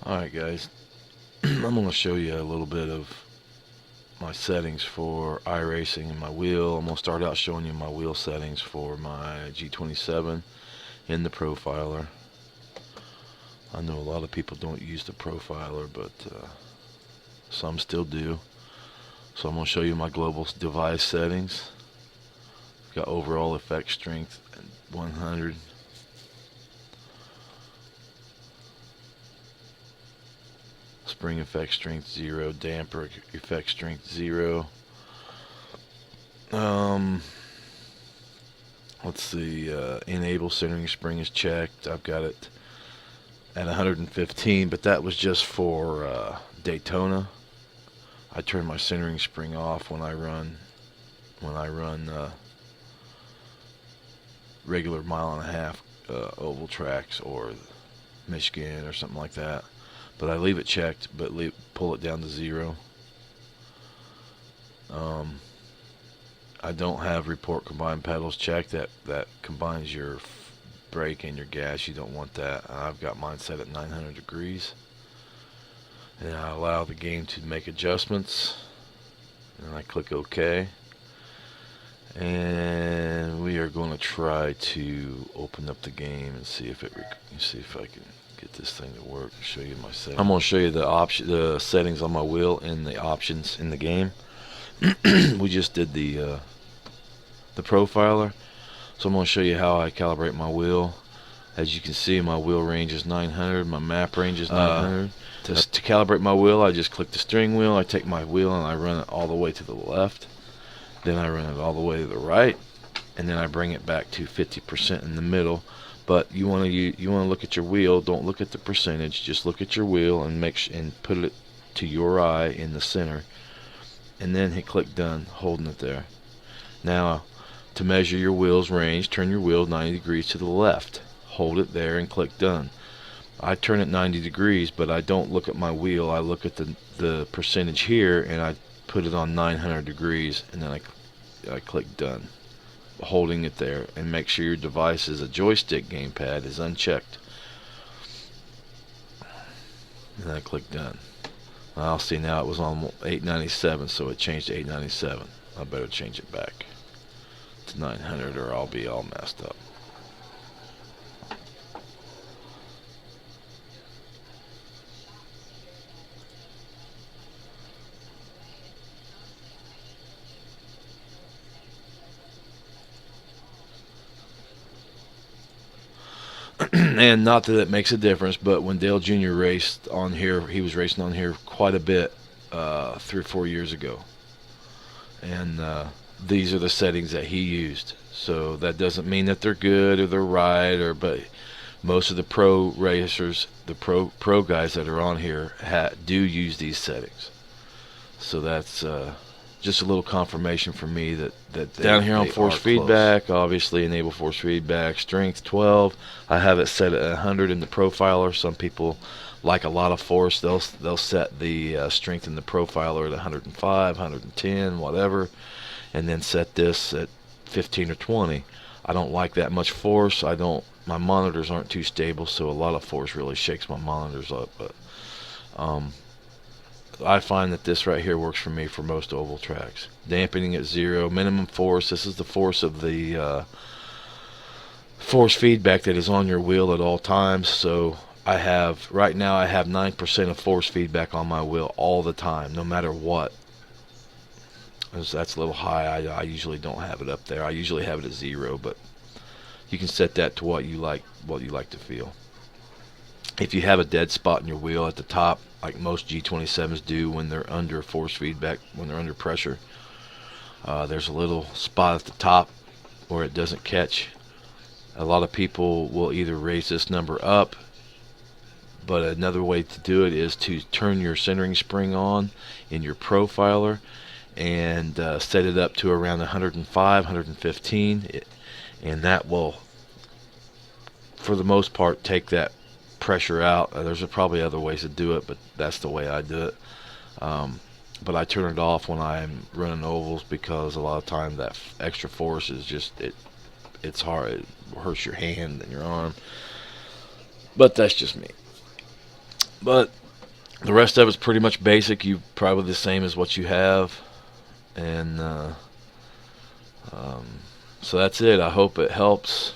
Alright guys, I'm going to show you a little bit of my settings for iRacing and my wheel. I'm going to start out showing you my wheel settings for my G27 in the Profiler. I know a lot of people don't use the Profiler, but some still do. So I'm going to show you my global device settings. Got overall effect strength at 100. Spring effect strength 0, damper effect strength 0. Let's see, enable centering spring is checked. I've got it at 115, but that was just for Daytona. I turn my centering spring off when I run regular mile-and-a-half oval tracks or Michigan or something like that. But I leave it checked, but pull it down to 0. I don't have report combined pedals checked. That combines your brake and your gas. You don't want that. I've got mine set at 900 degrees. And I allow the game to make adjustments. And I click OK. And we are going to try to open up the game and see if I can get this thing to work. Show you my settings. I'm going to show you the settings on my wheel and the options in the game. We just did the Profiler, so I'm going to show you how I calibrate my wheel. As you can see, my wheel range is 900, my map range is 900. To calibrate my wheel, I just click the steering wheel, I take my wheel and I run it all the way to the left, then I run it all the way to the right, and then I bring it back to 50% in the middle. But you want to look at your wheel. Don't look at the percentage. Just look at your wheel and put it to your eye in the center, and then hit click done, holding it there. Now, to measure your wheel's range, turn your wheel 90 degrees to the left. Hold it there and click done. I turn it 90 degrees, but I don't look at my wheel. I look at the percentage here, and I put it on 900 degrees, and then I click done, holding it there, and make sure your device is a joystick gamepad is unchecked. And then I click done. I'll see now it was on 897, so it changed to 897. I better change it back to 900 or I'll be all messed up. And not that it makes a difference, but when Dale Jr. raced on here, he was racing on here quite a bit 3 or 4 years ago. And these are the settings that he used. So that doesn't mean that they're good or they're right, but most of the pro racers, the pro guys that are on here do use these settings. So that's just a little confirmation for me that down here on force feedback, obviously enable force feedback, strength 12. I have it set at 100 in the Profiler. Some people like a lot of force. They'll set the strength in the Profiler at 105, 110, whatever, and then set this at 15 or 20. I don't like that much force. My monitors aren't too stable, so a lot of force really shakes my monitors up. But I find that this right here works for me for most oval tracks. Dampening at 0, minimum force. This is the force of the force feedback that is on your wheel at all times. So right now I have 9% of force feedback on my wheel all the time, no matter what. That's a little high. I usually don't have it up there. I usually have it at 0, but you can set that to what you like to feel. If you have a dead spot in your wheel at the top, like most G27s do when they're under force feedback, when they're under pressure, there's a little spot at the top where it doesn't catch. A lot of people will either raise this number up, but another way to do it is to turn your centering spring on in your Profiler and set it up to around 105, 115, and that will, for the most part, take that pressure out. There's probably other ways to do it, but that's the way I do it. But I turn it off when I'm running ovals because a lot of times that extra force is just it's hard. It hurts your hand and your arm. But that's just me. But the rest of it's pretty much basic. You probably the same as what you have, and so that's it. I hope it helps.